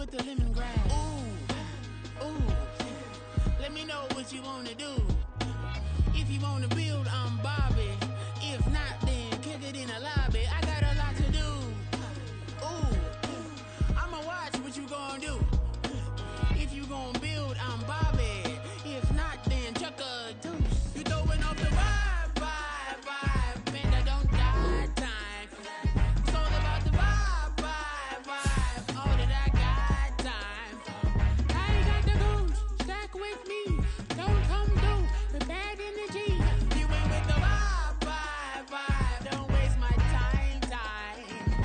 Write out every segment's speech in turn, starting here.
with the lemongrass. Ooh, ooh. Let me know what you wanna do. If you wanna build, I'm Bobby. If not, then kick it in the lobby. I got a lot to do. Ooh, I'ma watch what you gonna do. If you gonna build, I'm Bobby. If not, then chuck a deuce. You throwing off the vibe. Man, that don't die time. It's all about the vibe. All that I got time. I ain't got the goose. Stack with me. Don't come through with bad energy. You ain't with the vibe. Don't waste my time.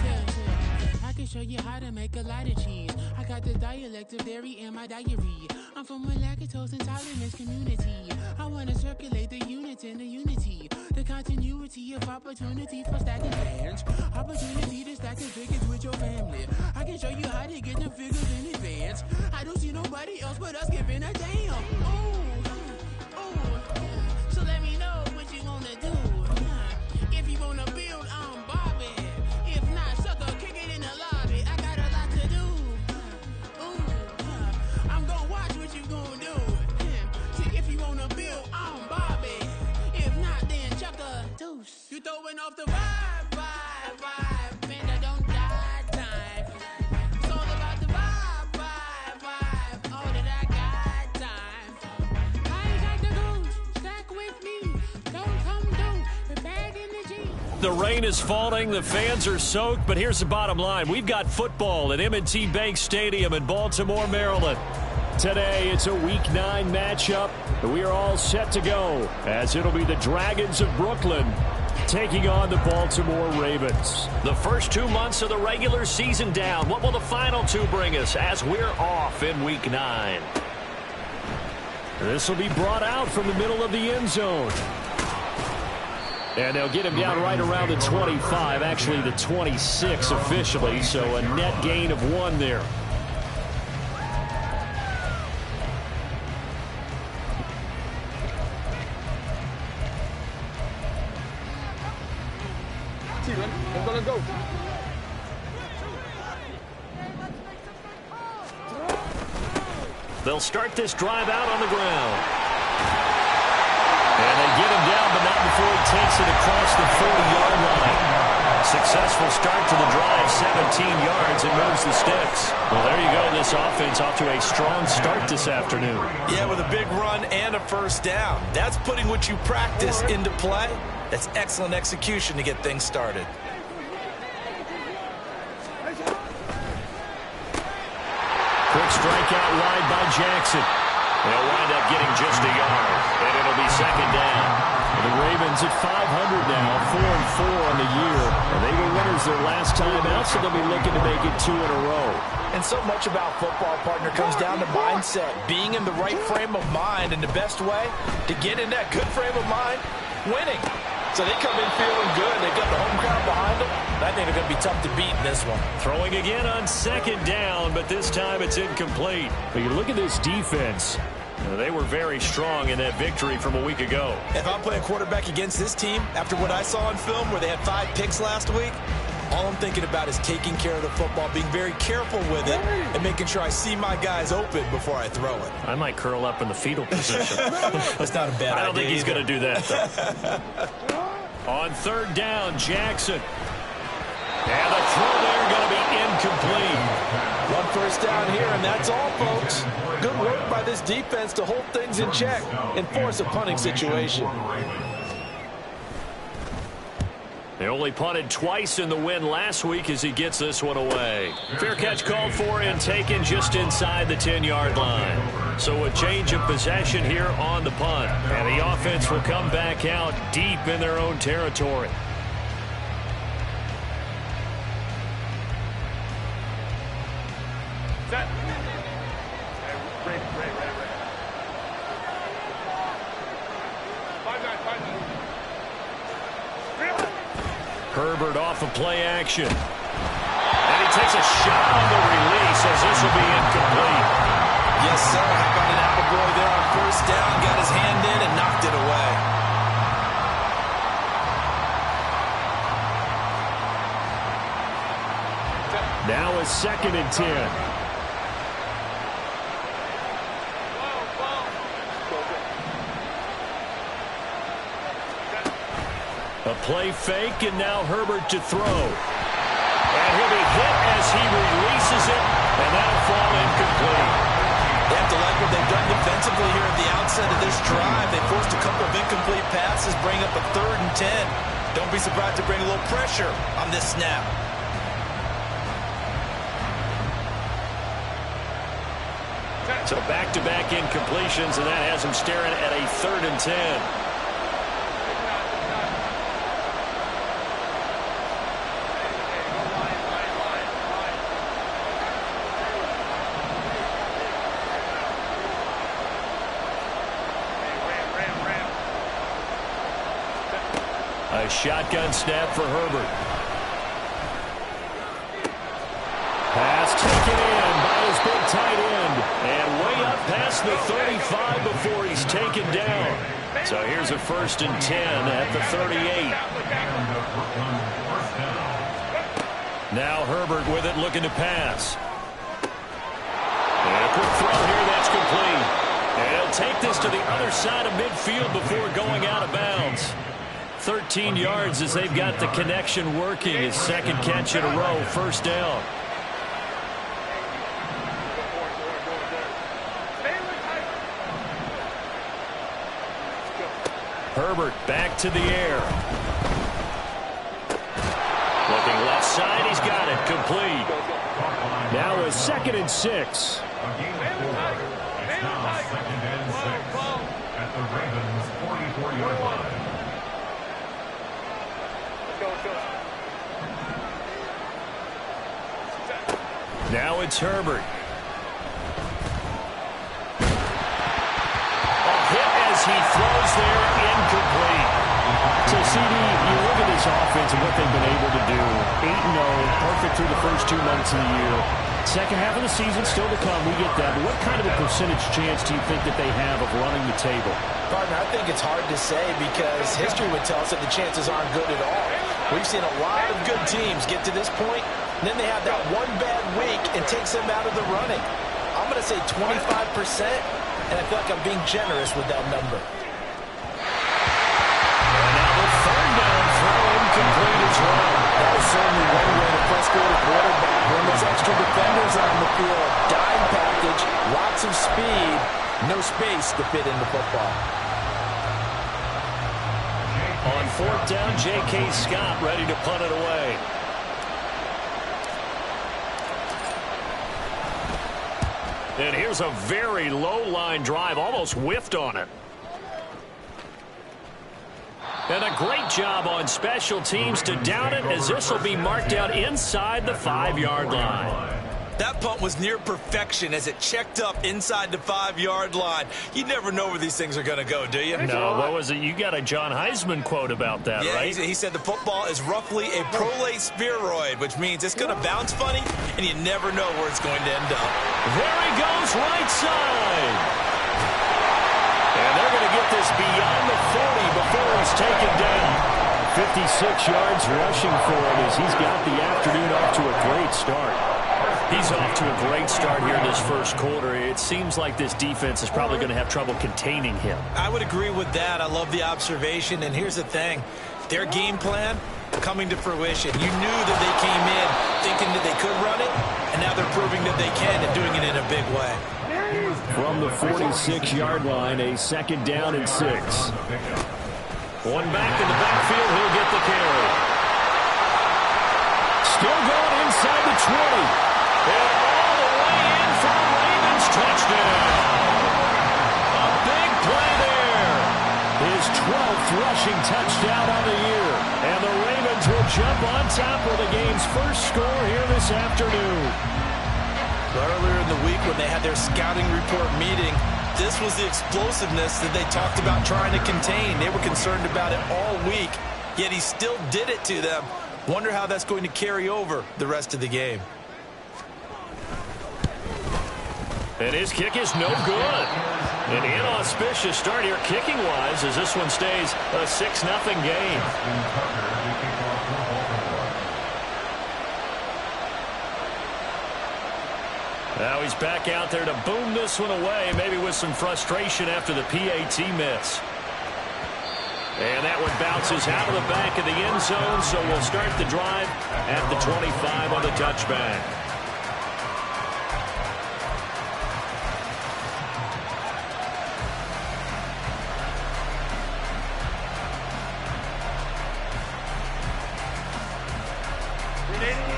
Yeah. I can show you how to make a lot of cheese. I got the dialect of dairy in my diary. I'm from a lactose intolerance community. I wanna circulate the units and the unity. The continuity of opportunity for stacking fans. Opportunity to stack the figures with your family. I can show you how to get the figures in advance. I don't see nobody else but us giving a damn. Ooh. So let me know what you wanna do. If you wanna build, I'm Bobby. If not, sucker, kick it in the lobby. I got a lot to do. I'm gonna watch what you gonna do. See, if you wanna build, I'm Bobby. If not, then chuck a deuce. You throwing off the vibe. Man, that don't die time. It's all about the vibe. All that I got time. I ain't got the goose. Stack with me. Don't come through with bad energy. The rain is falling, the fans are soaked, but here's the bottom line. We've got football at M&T Bank Stadium in Baltimore, Maryland. Today, it's a Week 9 matchup, and we are all set to go, as it'll be the Dragons of Brooklyn taking on the Baltimore Ravens. The first 2 months of the regular season down. What will the final 2 bring us as we're off in Week 9? This will be brought out from the middle of the end zone. And they'll get him down right around the 25, actually the 26 officially, so a net gain of 1 there. Let's go. They'll start this drive out on the ground. And they get him down, but not before he takes it across the 40-yard line. Successful start to the drive, 17 yards, and moves the sticks. Well, there you go. This offense off to a strong start this afternoon. Yeah, with a big run and a first down. That's putting what you practice into play. That's excellent execution to get things started. Quick strike out wide by Jackson. They'll wind up getting just a yard, and it'll be second down. The Ravens at 500 now, 4-4 on the year. And they were winners their last time out, so they'll be looking to make it 2 in a row. And so much about football, partner, comes down to mindset. Being in the right frame of mind, and the best way to get in that good frame of mind, winning. So they come in feeling good. They've got the home crowd behind them. I think they're going to be tough to beat in this one. Throwing again on second down, but this time it's incomplete. But you look at this defense. They were very strong in that victory from a week ago. If I'm playing quarterback against this team, after what I saw on film where they had 5 picks last week, all I'm thinking about is taking care of the football, being very careful with it, and making sure I see my guys open before I throw it. I might curl up in the fetal position. That's not a bad idea. I don't think he's going to do that, though. On third down, Jackson. And the throw there going to be incomplete. 1 first down here, and that's all, folks. Good work by this defense to hold things in check and force a punting situation. They only punted twice in the win last week as he gets this one away. Fair catch called for and taken just inside the 10-yard line. So a change of possession here on the punt. And the offense will come back out deep in their own territory. Set. Herbert off of play action. And he takes a shot on the release as this will be incomplete. Yes, sir. How about an attaboy there on first down? Got his hand in and knocked it away. Now a 2nd and 10. play fake, and now Herbert to throw. And he'll be hit as he releases it, and that'll fall incomplete. They have to like what they've done defensively here at the outset of this drive. They forced a couple of incomplete passes, bring up a 3rd and 10. Don't be surprised to bring a little pressure on this snap. So back-to-back incompletions, and that has him staring at a 3rd and 10. A shotgun snap for Herbert. Pass taken in by his big tight end. And way up past the 35 before he's taken down. So here's a 1st and 10 at the 38. Now Herbert with it, looking to pass. And a quick throw here, that's complete. And he'll take this to the other side of midfield before going out of bounds. 13 yards as they've got the connection working. His 2nd catch in a row, 1st down. Herbert back to the air. Looking left side, he's got it, complete. Now a 2nd and 6. At the Ravens 44-yard line. Now it's Herbert. A hit as he throws there, incomplete. So, CD, you look at this offense and what they've been able to do. 8-0, perfect through the first 2 months of the year. Second half of the season still to come, we get that. But what kind of a percentage chance do you think that they have of running the table? Partner, I think it's hard to say because history would tell us that the chances aren't good at all. We've seen a lot of good teams get to this point, and then they have that one bad week and takes them out of the running. I'm going to say 25%, and I feel like I'm being generous with that number. And now the 3rd down throw, incomplete as well. That is certainly one way to frustrate a quarterback. When there's extra defenders on the field, dime package, lots of speed, no space to fit in the football. On 4th down, J.K. Scott ready to punt it away. And here's a very low-line drive, almost whiffed on it. And a great job on special teams to down it, as this will be marked out inside the 5-yard line. That punt was near perfection as it checked up inside the 5-yard line. You never know where these things are going to go, do you? No, what was it? You got a John Heisman quote about that, yeah, right? He said the football is roughly a prolate spheroid, which means it's going to bounce funny, and you never know where it's going to end up. There he goes, right side. And they're going to get this beyond the 40 before he's taken down. 56 yards rushing for him as he's got the afternoon off to a great start. He's off to a great start here in this first quarter. It seems like this defense is probably going to have trouble containing him. I would agree with that. I love the observation. And here's the thing. Their game plan coming to fruition. You knew that they came in thinking that they could run it, and now they're proving that they can and doing it in a big way. From the 46-yard line, a 2nd down and 6. One back in the backfield. He'll get the carry. Still going inside the 20. And all the way in for the Ravens touchdown. A big play there. His 12th rushing touchdown on the year. And the Ravens will jump on top of the game's first score here this afternoon. Earlier in the week when they had their scouting report meeting, this was the explosiveness that they talked about trying to contain. They were concerned about it all week, yet he still did it to them. Wonder how that's going to carry over the rest of the game. And his kick is no good. An inauspicious start here kicking-wise as this one stays a 6-0 game. Now he's back out there to boom this one away, maybe with some frustration after the PAT miss. And that one bounces out of the back of the end zone, so we'll start the drive at the 25 on the touchback.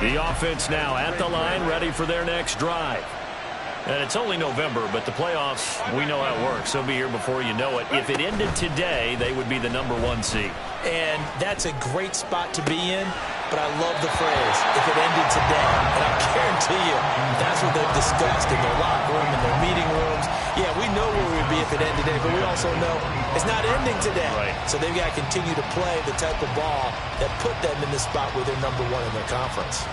The offense now at the line, ready for their next drive. And it's only November, but the playoffs, we know how it works. They'll be here before you know it. If it ended today, they would be the #1 seed. And that's a great spot to be in, but I love the phrase, if it ended today. And I guarantee you, that's what they've discussed in their locker room, in their meeting rooms. Yeah, we know where we'd be if it ended today, but we also know it's not ending today. Right. So they've got to continue to play the type of ball that put them in the spot where they're #1 in their conference.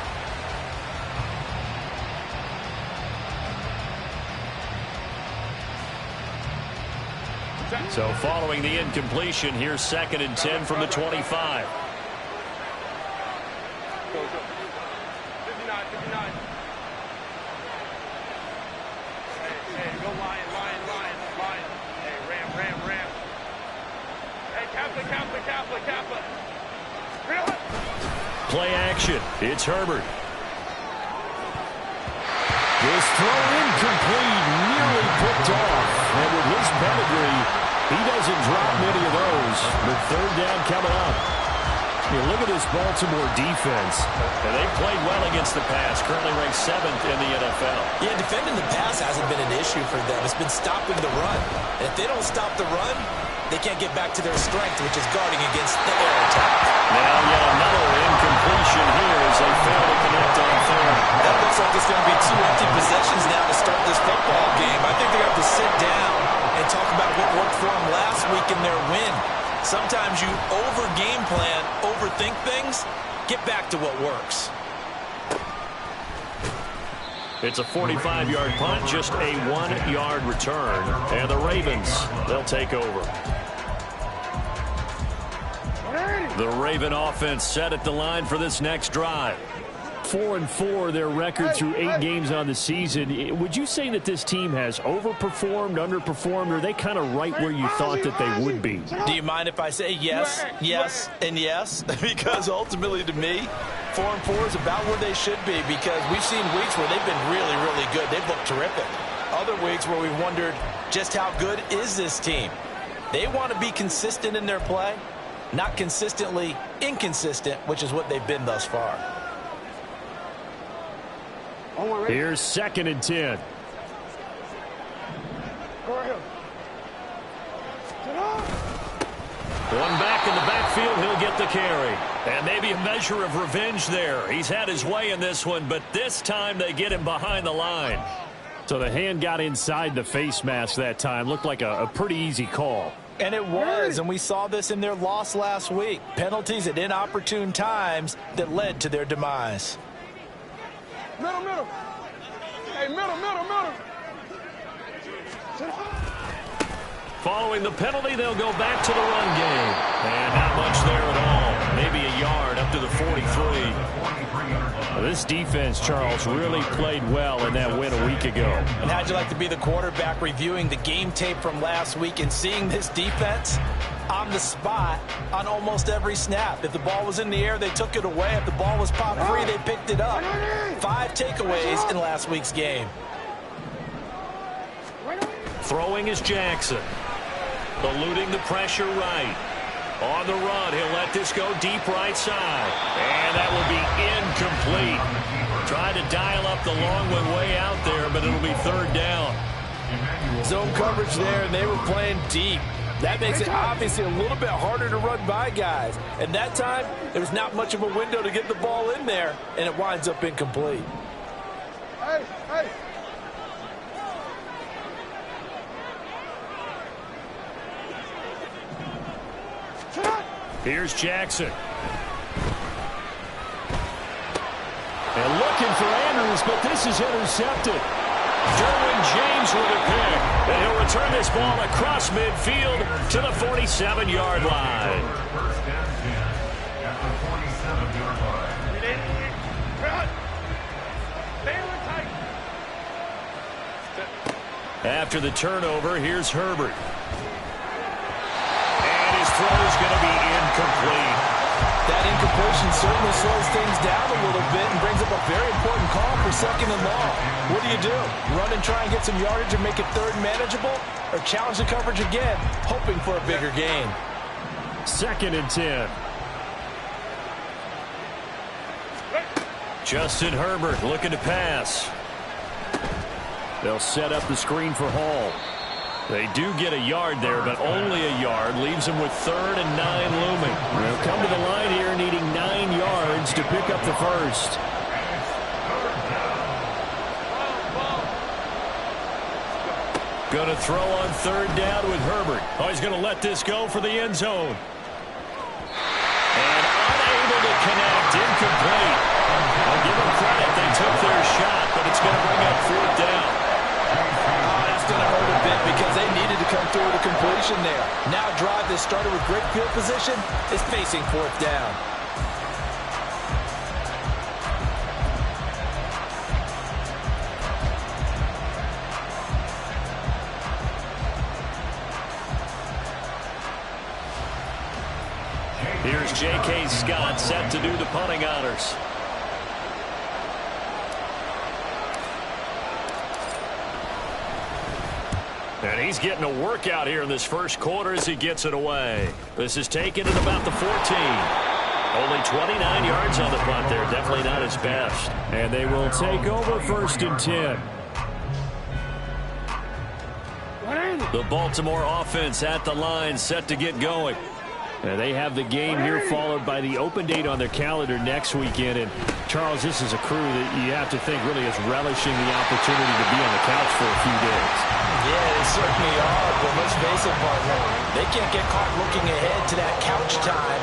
So following the incompletion, here's 2nd and 10 from the 25. 59. Hey, go Lion. Hey, Ram. Hey, Kappa. Play action. It's Herbert. This throw incomplete, nearly picked off. And with his pedigree, he doesn't drop many of those. But 3rd down coming up. Look at this Baltimore defense. And they played well against the pass, currently ranked 7th in the NFL. Yeah, defending the pass hasn't been an issue for them. It's been stopping the run. And if they don't stop the run, they can't get back to their strength, which is guarding against the air attack. Now yet another incompletion here as they fail to connect on 3rd. That looks like it's going to be 2 empty possessions now to start this football game. I think they're going to have to sit down and talk about what worked for them last week in their win. Sometimes you over-game plan, overthink things. Get back to what works. It's a 45-yard punt, just a 1-yard return. And the Ravens, they'll take over. The Raven offense set at the line for this next drive. 4-4, their record through 8 games on the season. Would you say that this team has overperformed, underperformed, or are they kind of right where you thought that they would be? Do you mind if I say yes, and yes? Because ultimately to me, 4-4 is about where they should be, because we've seen weeks where they've been really, really good. They've looked terrific. Other weeks where we wondered just how good is this team. They want to be consistent in their play, not consistently inconsistent, which is what they've been thus far. Here's 2nd and 10. One back in the backfield, he'll get the carry. And maybe a measure of revenge there. He's had his way in this one, but this time they get him behind the line. So the hand got inside the face mask that time. Looked like a pretty easy call. And it was, and we saw this in their loss last week. Penalties at inopportune times that led to their demise. Middle. Hey, middle. Following the penalty, they'll go back to the run game. And not much there at all. Maybe a yard up to the 43. This defense, Charles, really played well in that win a week ago. And how'd you like to be the quarterback reviewing the game tape from last week and seeing this defense on the spot on almost every snap? If the ball was in the air, they took it away. If the ball was pop free, they picked it up. 5 takeaways in last week's game. Throwing is Jackson. Eluding the pressure right. On the run, he'll let this go deep right side. And that will be incomplete. Tried to dial up the long one way out there, but it'll be 3rd down. Zone coverage there, and they were playing deep. That makes it obviously a little bit harder to run by guys. And that time, there's not much of a window to get the ball in there, and it winds up incomplete. Hey. Here's Jackson. And looking for Andrews, but this is intercepted. Derwin James with a pick. And he'll return this ball across midfield to the 47-yard line. After the turnover, here's Herbert. And his throw's going to be incomplete. That incompletion certainly slows things down a little bit and brings up a very important call for 2nd and long. What do? Run and try and get some yardage and make it 3rd manageable? Or challenge the coverage again, hoping for a bigger gain? 2nd and 10. Justin Herbert looking to pass. They'll set up the screen for Hall. They do get a yard there, but only a yard. Leaves them with 3rd and 9 looming. They'll come to the line here needing 9 yards to pick up the first. Going to throw on 3rd down with Herbert. Oh, he's going to let this go for the end zone. And unable to connect. Incomplete. I'll give them credit. They took their shot, but it's going to bring up 4th down. That's going to hurt a bit because they needed to come through with a completion there. Now drive that started with great field position is facing 4th down. Here's J.K. Scott set to do the punting honors. And he's getting a workout here in this first quarter as he gets it away. This is taken at about the 14. Only 29 yards on the punt there. Definitely not his best. And they will take over 1st and 10. The Baltimore offense at the line set to get going. And they have the game here followed by the open date on their calendar next weekend. And, Charles, this is a crew that you have to think really is relishing the opportunity to be on the couch for a few days. Yeah, they certainly are, but let's face it, partner. They can't get caught looking ahead to that couch time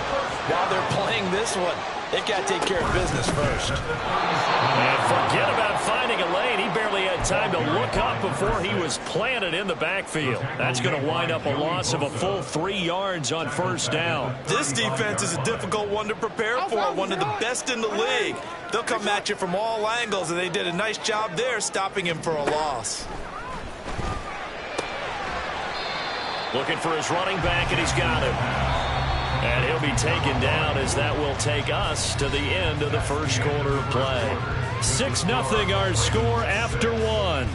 while they're playing this one. They've got to take care of business first. And forget about finding a lane. He barely had time to look up before he was planted in the backfield. That's going to wind up a loss of a full 3 yards on 1st down. This defense is a difficult one to prepare for, one of the best in the league. They'll come at you from all angles, and they did a nice job there stopping him for a loss. Looking for his running back, and he's got him. And he'll be taken down as that will take us to the end of the first quarter of play. 6-0 our score after 1.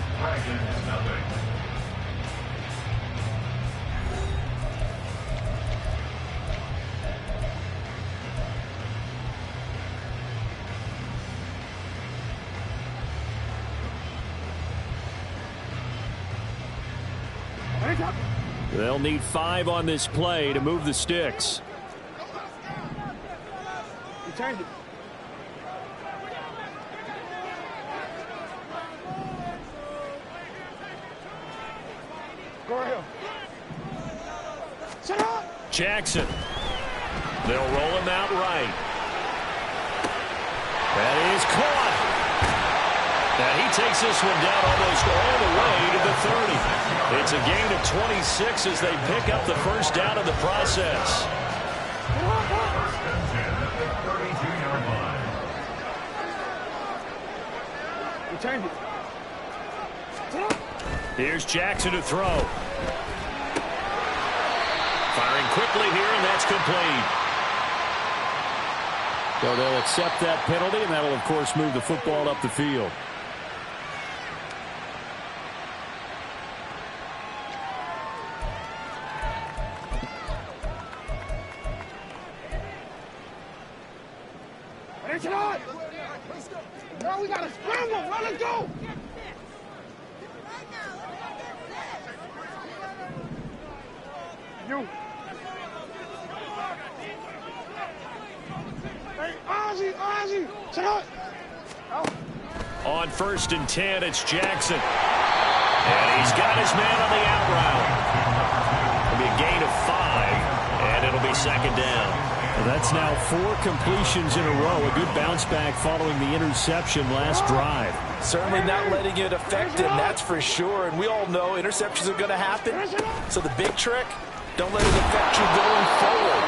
They'll need 5 on this play to move the sticks. Change it. Go ahead. Shut up. Jackson. They'll roll him out right. That is caught. And he takes this one down almost all the way to the 30. It's a gain of 26 as they pick up the first down in the process. Change it. Here's Jackson to throw. Firing quickly here, and that's complete. So they'll accept that penalty, and that'll, of course, move the football up the field. It's not. No, we got to scramble. Let it go. You. Hey, Ozzie. Shut up. Oh. On 1st and 10, it's Jackson. And he's got his man on the out route. It'll be a gain of 5, and it'll be 2nd down. Well, that's now 4 completions in a row. A good bounce back following the interception last drive. Certainly not letting it affect him, that's for sure. And we all know interceptions are going to happen. So the big trick, don't let it affect you going forward.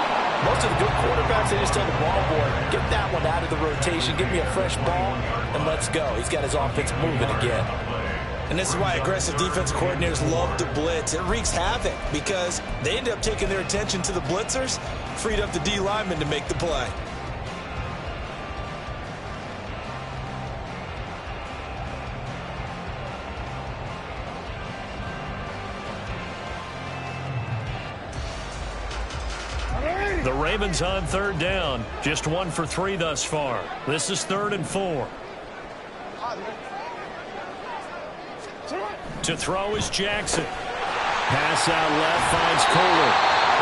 Most of the good quarterbacks, they just tell the ball boy, get that one out of the rotation, give me a fresh ball, and let's go. He's got his offense moving again. And this is why aggressive defense coordinators love to blitz. It wreaks havoc because they end up taking their attention to the blitzers, freed up the D lineman to make the play. The Ravens on third down. Just 1 for 3 thus far. This is 3rd and 4. To throw is Jackson. Pass out left finds Kohler.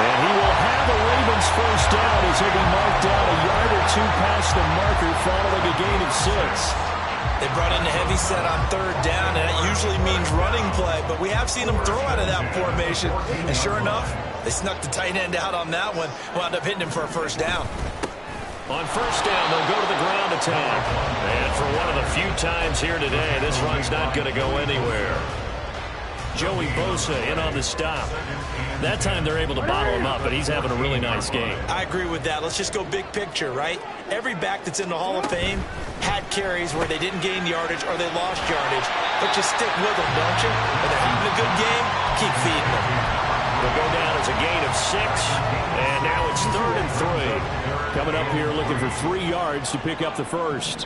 And he will have the Ravens first down as he'll be marked down a yard or 2 past the marker following a gain of 6. They brought in a heavy set on third down, and that usually means running play, but we have seen them throw out of that formation. And sure enough, they snuck the tight end out on that one, wound up hitting him for a first down. On first down, they'll go to the ground attack. And for one of the few times here today, this run's not going to go anywhere. Joey Bosa in on the stop. That time they're able to bottle him up, but he's having a really nice game. I agree with that. Let's just go big picture, right? Every back that's in the Hall of Fame had carries where they didn't gain yardage or they lost yardage. But you stick with them, don't you? When they're having a good game, keep feeding them. They'll go down as a gain of 6, and now it's 3rd and 3. Coming up here looking for 3 yards to pick up the first.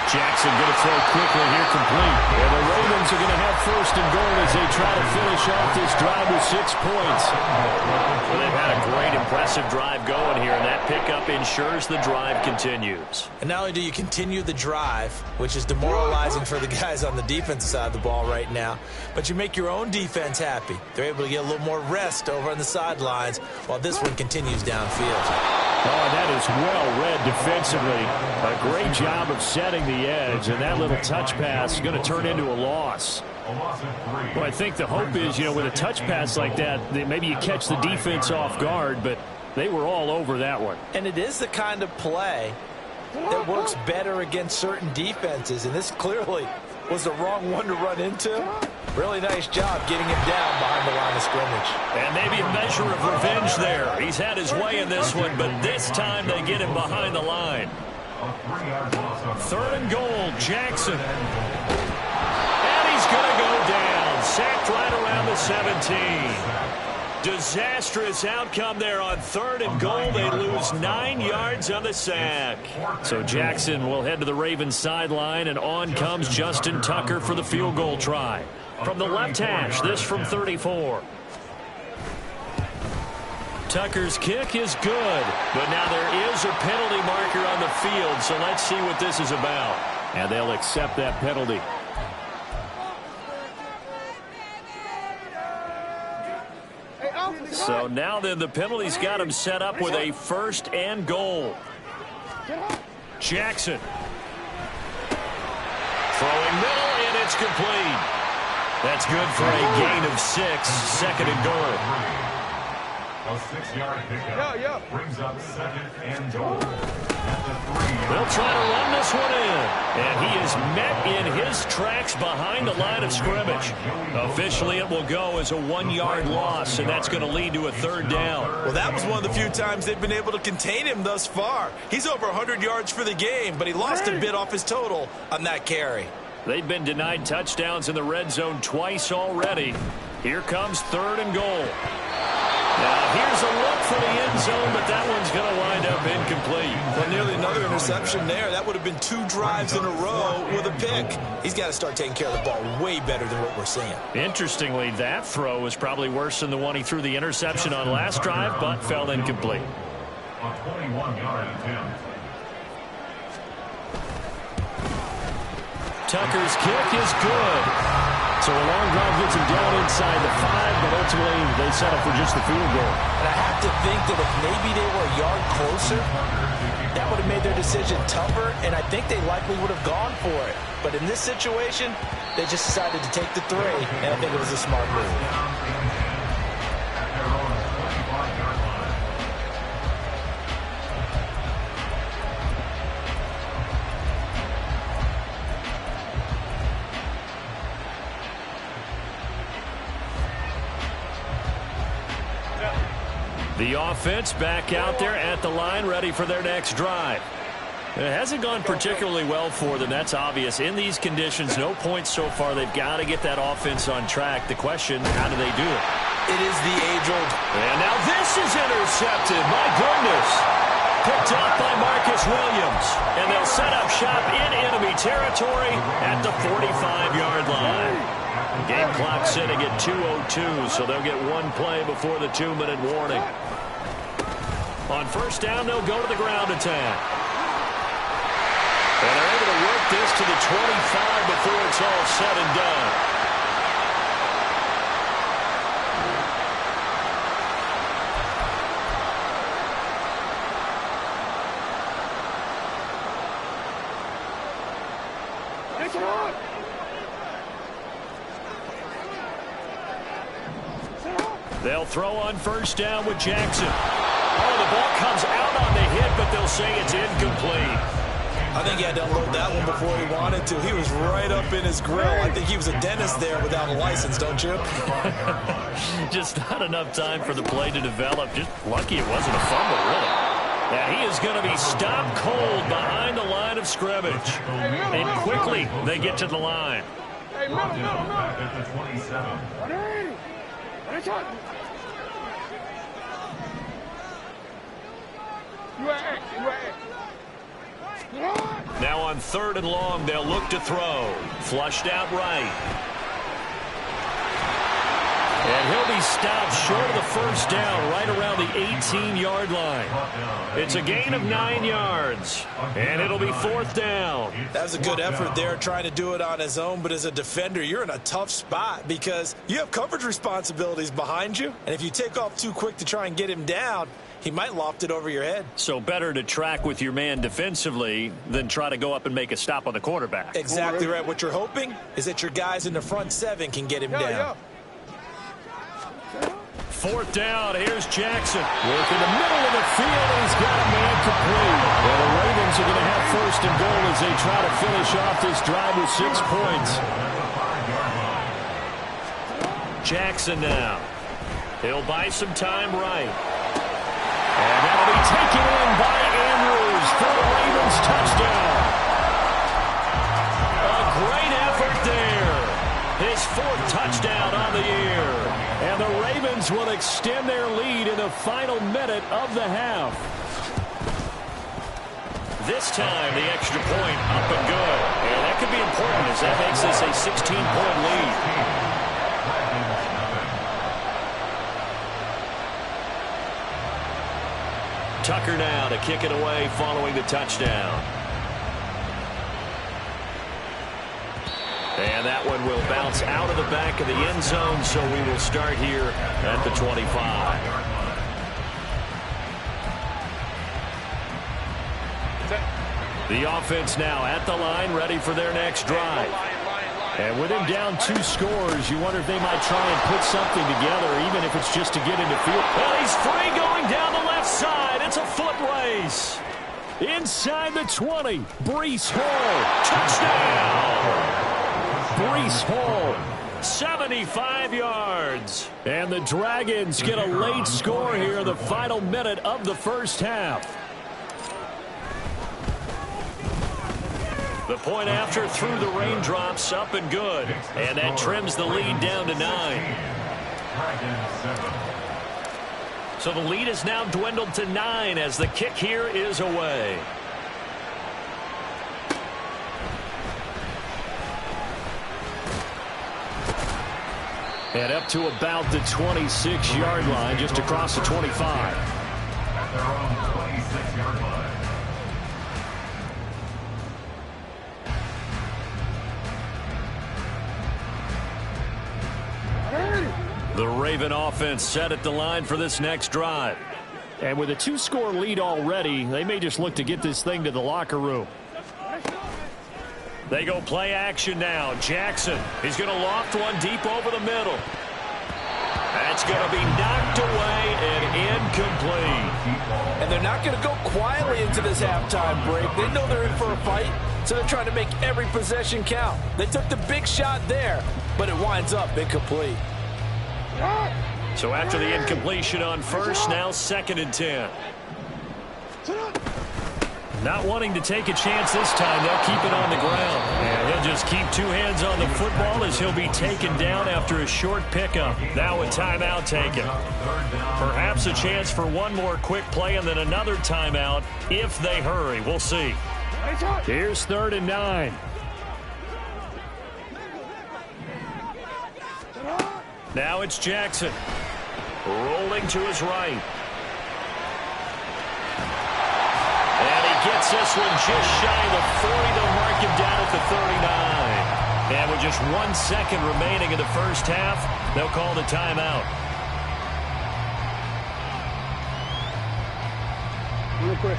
Jackson going to throw quickly here, complete. And the Ravens are going to have 1st and goal as they try to finish off this drive with 6 points. Well, they've had a great, impressive drive going here, and that pickup ensures the drive continues. And not only do you continue the drive, which is demoralizing for the guys on the defensive side of the ball right now, but you make your own defense happy. They're able to get a little more rest over on the sidelines while this one continues downfield. Oh, that is well read defensively. A great job of setting the edge, and that little touch pass is going to turn into a loss. Well, I think the hope is, with a touch pass like that maybe you catch the defense off guard, but they were all over that one. And it is the kind of play that works better against certain defenses, and this clearly was the wrong one to run into. Really nice job getting him down behind the line of scrimmage. And maybe a measure of revenge there. He's had his way in this one, but this time they get him behind the line. 3rd and goal, Jackson. And he's going to go down. Sacked right around the 17. Disastrous outcome there on 3rd and goal. They lose 9 yards on the sack. So Jackson will head to the Ravens sideline, and on comes Justin Tucker for the field goal try. From the left hash, this from 34. Tucker's kick is good, but now there is a penalty marker on the field, so let's see what this is about. And they'll accept that penalty. So now then the penalty's got him set up with a 1st and goal. Jackson. Throwing middle, and it's complete. That's good for a gain of 6, 2nd and goal. A 6-yard pickup brings up 2nd and goal. They'll try to run this one in. And he is met in his tracks behind the line of scrimmage. Officially, it will go as a 1-yard loss, and that's going to lead to a 3rd down. Well, that was one of the few times they've been able to contain him thus far. He's over 100 yards for the game, but he lost a bit off his total on that carry. They've been denied touchdowns in the red zone twice already. Here comes 3rd and goal. Now, here's a look for the end zone, but that one's going to wind up incomplete. Well, nearly another interception there. That would have been 2 drives in a row with a pick. He's got to start taking care of the ball way better than what we're seeing. Interestingly, that throw was probably worse than the one he threw the interception on last drive, but fell incomplete. A 21-yard attempt. Tucker's kick is good. So a long drive gets him down inside the 5, but ultimately they settle for just the field goal. And I have to think that if maybe they were a yard closer, that would have made their decision tougher, and I think they likely would have gone for it. But in this situation, they just decided to take the 3, and I think it was a smart move. The offense back out there at the line, ready for their next drive. It hasn't gone particularly well for them. That's obvious. In these conditions, no points so far. They've got to get that offense on track. The question, how do they do it? It is the age-old. And now this is intercepted. My goodness. Picked off by Marcus Williams. And they'll set up shop in enemy territory at the 45-yard line. Game clock sitting at 2:02, so they'll get one play before the 2-minute warning. On first down, they'll go to the ground attack. And they're able to work this to the 25 before it's all said and done. They'll throw on first down with Jackson. Oh, the ball comes out on the hit, but they'll say it's incomplete. I think he had to unload that one before he wanted to. He was right up in his grill. I think he was a dentist there without a license, don't you? Just not enough time for the play to develop. Just lucky it wasn't a fumble, really. Yeah, he is going to be stopped cold behind the line of scrimmage. And quickly, they get to the line. Hey, back at the 27. Now on third and long, they'll look to throw. Flushed out right. And he'll be stopped short of the first down right around the 18-yard line. It's a gain of 9 yards, and it'll be fourth down. That was a good effort there, trying to do it on his own, but as a defender, you're in a tough spot because you have coverage responsibilities behind you, and if you take off too quick to try and get him down, he might loft it over your head. So better to track with your man defensively than try to go up and make a stop on the quarterback. Exactly right. What you're hoping is that your guys in the front seven can get him down. Fourth down, here's Jackson. Work in the middle of the field, and he's got a man complete. Well, the Ravens are going to have first and goal as they try to finish off this drive with 6 points. Jackson now. He'll buy some time right. And that'll be taken in by Andrews for the Ravens touchdown. A great effort there. His 4th touchdown on the year. And the Ravens will extend their lead in the final minute of the half. This time, the extra point up and good. And that could be important as that makes this a 16-point lead. Tucker now to kick it away following the touchdown. And that one will bounce out of the back of the end zone, so we will start here at the 25. The offense now at the line, ready for their next drive. And with him down 2 scores, you wonder if they might try and put something together, even if it's just to get into field. Well, he's free going down the left side. It's a foot race. Inside the 20, Breece Hall. Touchdown! Breece Hall, 75 yards. And the Dragons get a late score here in the final minute of the first half. The point after through the raindrops, up and good. And that trims the lead down to 9. So the lead is now dwindled to 9 as the kick here is away. And up to about the 26-yard line, just across the 25. At their own 26-yard line. The Raven offense set at the line for this next drive. And with a 2-score lead already, they may just look to get this thing to the locker room. They go play action now. Jackson, he's going to loft one deep over the middle. That's going to be knocked away and incomplete. And they're not going to go quietly into this halftime break. They know they're in for a fight, so they're trying to make every possession count. They took the big shot there, but it winds up incomplete. So after the incompletion on first, now 2nd and 10. Not wanting to take a chance this time, they'll keep it on the ground. And he'll just keep two hands on the football as he'll be taken down after a short pickup. Now a timeout taken. Perhaps a chance for one more quick play and then another timeout if they hurry. We'll see. Here's 3rd and 9. Now it's Jackson. Rolling to his right. And he gets this one just shy of the 40. They'll mark him down at the 39. And with just 1 second remaining in the first half, they'll call the timeout. Real quick.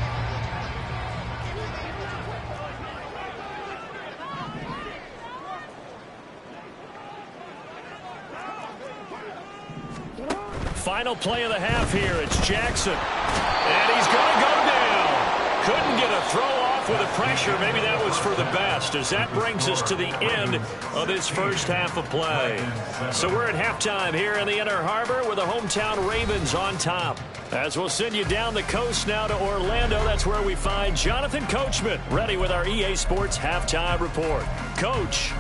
Final play of the half here. It's Jackson. And he's going to go down. Couldn't get a throw off with the pressure. Maybe that was for the best, as that brings us to the end of this first half of play. So we're at halftime here in the Inner Harbor with the hometown Ravens on top. As we'll send you down the coast now to Orlando, that's where we find Jonathan Coachman, ready with our EA Sports Halftime Report. Coach.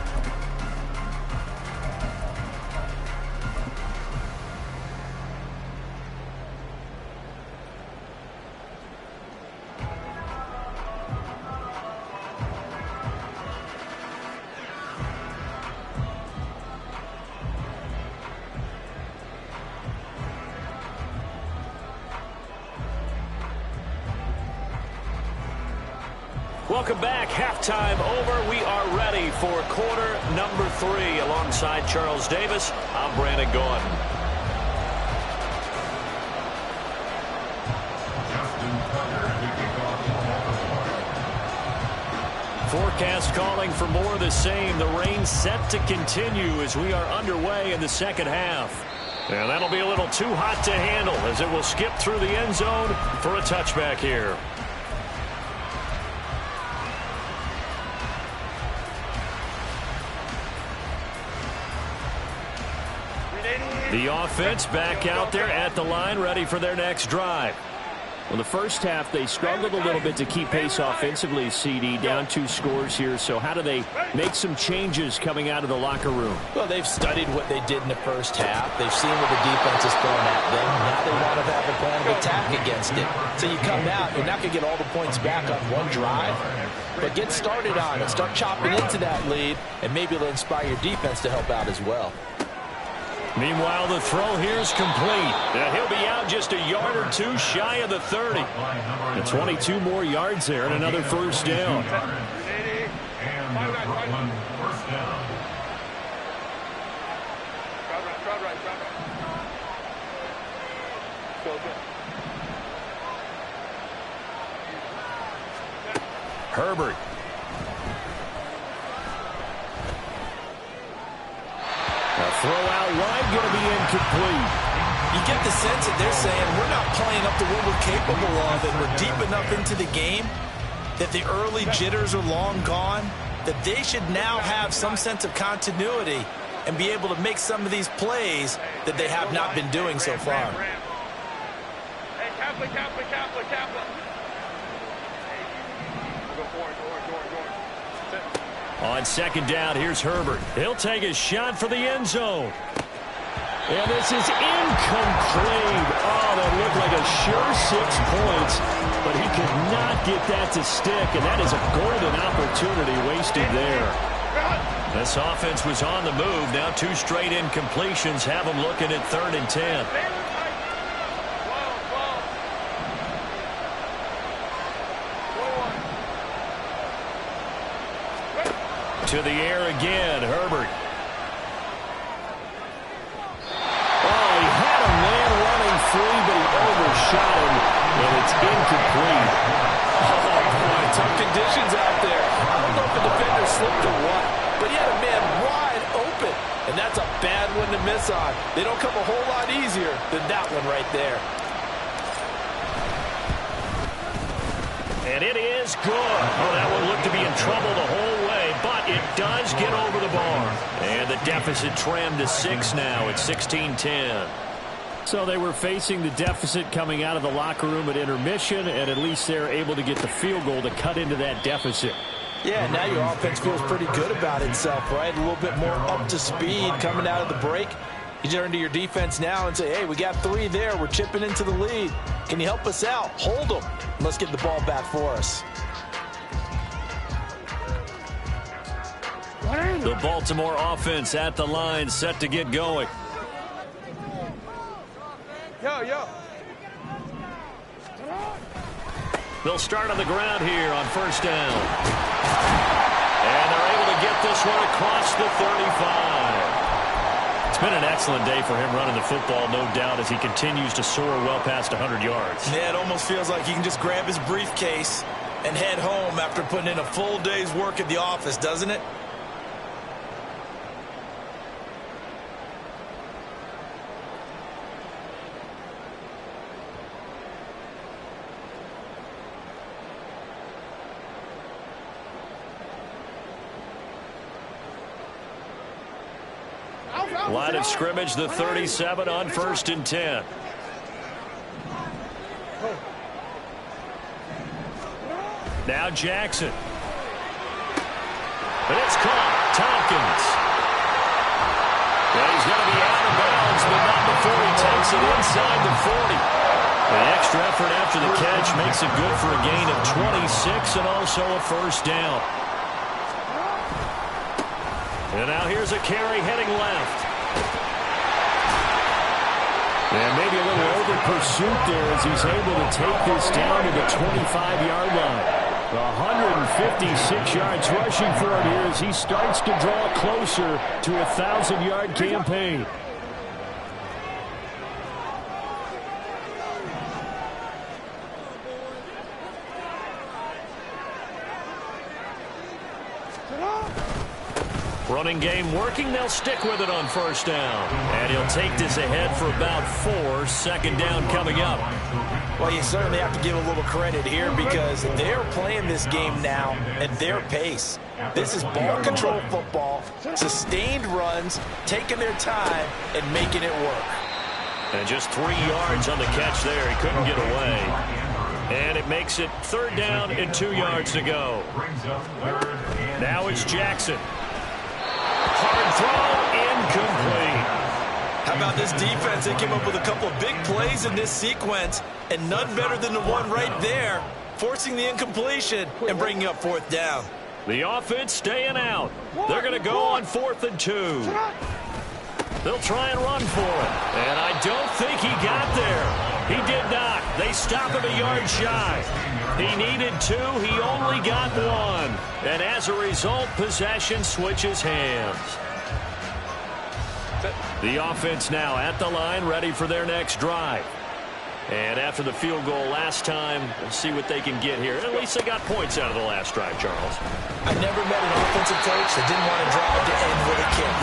Welcome back. Halftime over. We are ready for quarter number 3. Alongside Charles Davis, I'm Brandon Gaudin. Forecast calling for more of the same. The rain set to continue as we are underway in the second half. And that'll be a little too hot to handle as it will skip through the end zone for a touchback here. The offense back out there at the line, ready for their next drive. Well, the first half, they struggled a little bit to keep pace offensively, CD, down 2 scores here. So how do they make some changes coming out of the locker room? Well, they've studied what they did in the first half. They've seen what the defense is throwing at them. Now they want to have a plan of attack against it. So you come out, you're not going to get all the points back on one drive, but get started on it. Start chopping into that lead, and maybe it'll inspire your defense to help out as well. Meanwhile, the throw here is complete. And he'll be out just a yard or two shy of the 30. And 22 more yards there and another first down. And the Brooklyn first down. Herbert. A throw out wide, going to be incomplete. You get the sense that they're saying we're not playing up to what we're capable of, and we're deep enough into the game that the early jitters are long gone, that they should now have some sense of continuity and be able to make some of these plays that they have not been doing so far. Hey, Kaplan. Go forward. On second down, here's Herbert. He'll take a shot for the end zone. And this is incomplete. Oh, that looked like a sure 6 points, but he could not get that to stick, and that is a golden opportunity wasted there. This offense was on the move. Now 2 straight incompletions have them looking at 3rd and 10. To the air again, Herbert. Oh, he had a man running free, but he overshot him, and it's incomplete. Oh, boy, tough conditions out there. I don't know if the defender slipped or what, but he had a man wide open, and that's a bad one to miss on. They don't come a whole lot easier than that one right there. And it is good. Oh, that one looked to be in trouble the whole way, but it does get over the bar. And the deficit trimmed to 6 now at 16-10. So they were facing the deficit coming out of the locker room at intermission, and at least they're able to get the field goal to cut into that deficit. Yeah, now your offense feels pretty good about itself, right? A little bit more up to speed coming out of the break. You turn to your defense now and say, hey, we got 3 there. We're chipping into the lead. Can you help us out? Hold them. Let's get the ball back for us. The Baltimore offense at the line, set to get going. Yo. They'll start on the ground here on first down. And they're able to get this one across the 35. It's been an excellent day for him running the football, no doubt, as he continues to soar well past 100 yards. Yeah, it almost feels like he can just grab his briefcase and head home after putting in a full day's work at the office, doesn't it? Line of scrimmage, the 37 on first and 10. Now Jackson. And it's caught. Tompkins. Well, he's going to be out of bounds, but not before he takes it inside the 40. The extra effort after the catch makes it good for a gain of 26 and also a first down. And now here's a carry heading left. And maybe a little over pursuit there as he's able to take this down to the 25-yard line. 156 yards rushing for him here as he starts to draw closer to a 1,000-yard campaign. Running game working. They'll stick with it on first down. And he'll take this ahead for about 4. Second down coming up. Well, you certainly have to give a little credit here because they're playing this game now at their pace. This is ball control football, sustained runs, taking their time, and making it work. And just 3 yards on the catch there. He couldn't get away. And it makes it 3rd down and 2 yards to go. Now it's Jackson. Hard throw, incomplete. How about this defense? They came up with a couple of big plays in this sequence, and none better than the one right there, forcing the incompletion and bringing up 4th down. The offense staying out. They're going to go on 4th and 2. They'll try and run for it. And I don't think he got there. He did not. They stop him a yard shy. He needed 2. He only got 1. And as a result, possession switches hands. The offense now at the line, ready for their next drive. And after the field goal last time, we'll see what they can get here. At least they got points out of the last drive, Charles. I never met an offensive coach that didn't want to drive to end with a kick.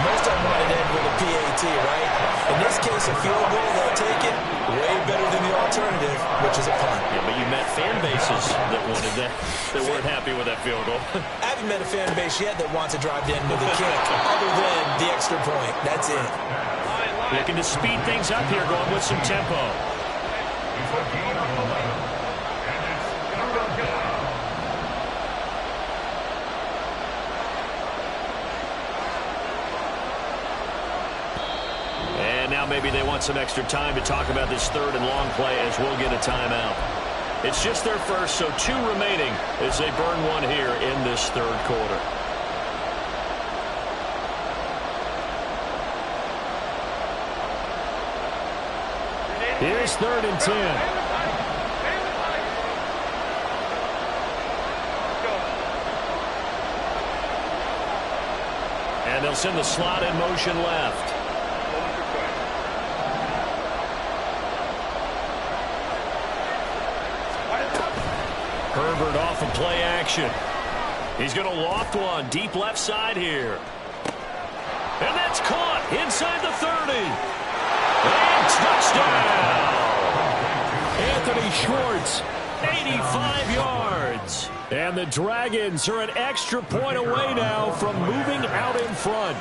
Most of them wanted to end with a PAT, right? In this case, a field goal, they'll take it. Way better than the alternative, which is a punt. Yeah, but you met fan bases that wanted that, that weren't happy with that field goal. I haven't met a fan base yet that wants to drive to end with a kick, other than the extra point. That's it. Looking to speed things up here, going with some tempo. And now maybe they want some extra time to talk about this 3rd and long play as we'll get a timeout. It's just their first, so 2 remaining as they burn 1 here in this 3rd quarter. Here's 3rd and 10. And they'll send the slot in motion left. Herbert off of play action. He's going to loft one deep left side here. And that's caught inside the 30. And touchdown! Anthony Schwartz, 85 yards. And the Dragons are an extra point away now from moving out in front.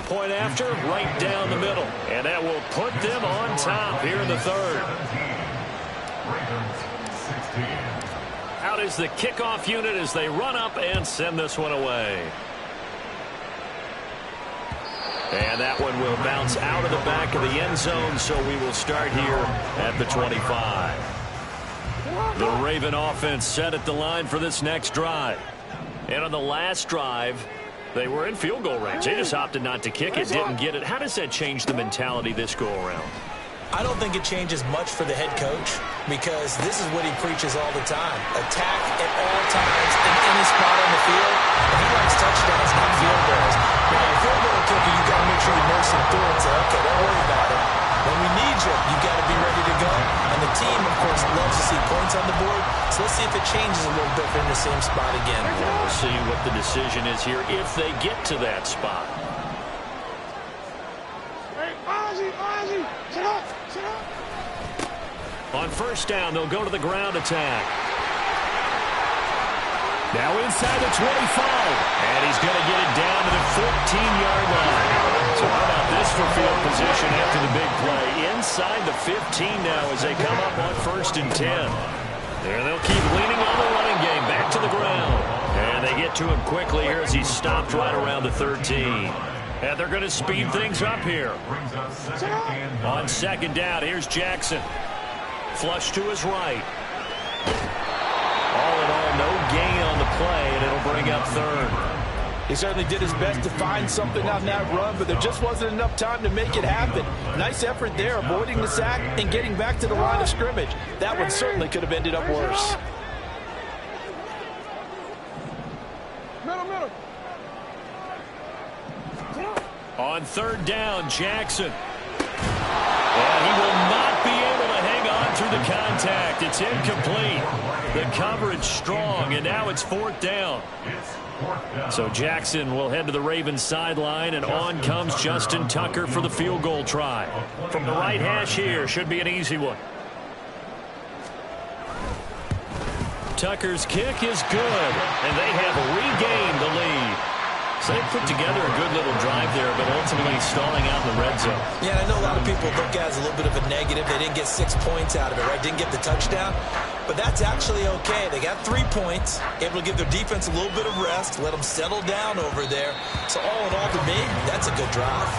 point after, right down the middle. And that will put them on top here in the third. Out is the kickoff unit as they run up and send this one away. And that one will bounce out of the back of the end zone, so we will start here at the 25. The Raven offense set at the line for this next drive. And on the last drive, they were in field goal range. They just opted not to kick it, didn't get it. How does that change the mentality this go around? I don't think it changes much for the head coach because this is what he preaches all the time. Attack at all times in any spot on the field. And he likes touchdowns, not field goals. Now, a field goal kicker, you got to make sure you nurse him through and say, okay, don't worry about it. When we need you, you got to be ready to go. And the team, of course, loves to see points on the board. So let's see if it changes a little bit in the same spot again. We'll see what the decision is here if they get to that spot. Hey, Ozzie, sit up. On first down, they'll go to the ground attack. Now inside the 25. And he's going to get it down to the 14-yard line. So how about this for field position after the big play? Inside the 15 now as they come up on 1st and 10. There they'll keep leaning on the running game. Back to the ground. And they get to him quickly here as he stopped right around the 13. And they're going to speed things up here. On 2nd down, here's Jackson. Flush to his right. All in all, no gain on the play, and it'll bring up 3rd. He certainly did his best to find something on that run, but there just wasn't enough time to make it happen. Nice effort there, avoiding the sack and getting back to the line of scrimmage. That one certainly could have ended up worse. Middle. On 3rd down, Jackson. And he will not be able to hang on through the contact. It's incomplete. The coverage strong, and now it's 4th down. So Jackson will head to the Ravens sideline, and on comes Justin Tucker for the field goal try. From the right hash here, should be an easy one. Tucker's kick is good, and they have regained the lead. So they put together a good little drive there, but ultimately stalling out in the red zone. Yeah, I know a lot of people look at it as a little bit of a negative. They didn't get 6 points out of it, right? Didn't get the touchdown. But that's actually okay. They got 3 points, able to give their defense a little bit of rest, let them settle down over there. So all in all, to me, that's a good drive.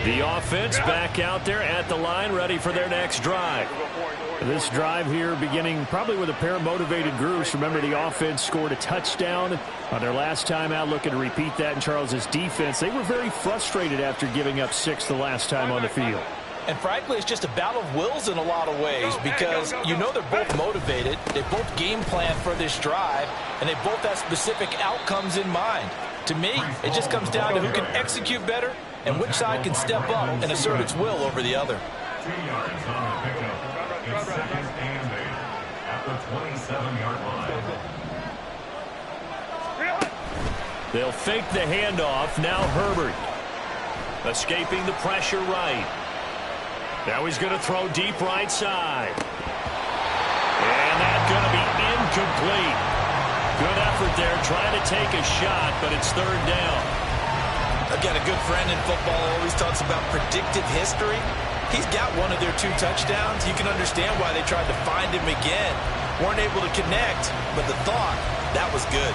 The offense back out there at the line, ready for their next drive. This drive here beginning probably with a pair of motivated groups. Remember, the offense scored a touchdown on their last time out, looking to repeat that in Charles's defense. They were very frustrated after giving up 6 the last time on the field. And frankly, it's just a battle of wills in a lot of ways because you know they're both motivated. They both game plan for this drive, and they both have specific outcomes in mind. To me, it just comes down to who can execute better and which side can step up and assert its will over the other. 2 yards on the pickup. It's 2nd and 8 at the 27-yard line. They'll fake the handoff. Now Herbert. Escaping the pressure right. Now he's going to throw deep right side. And that's going to be incomplete. Good effort there trying to take a shot, but it's 3rd down. I've got a good friend in football who always talks about predictive history. He's got one of their 2 touchdowns. You can understand why they tried to find him again. Weren't able to connect, but the thought, that was good.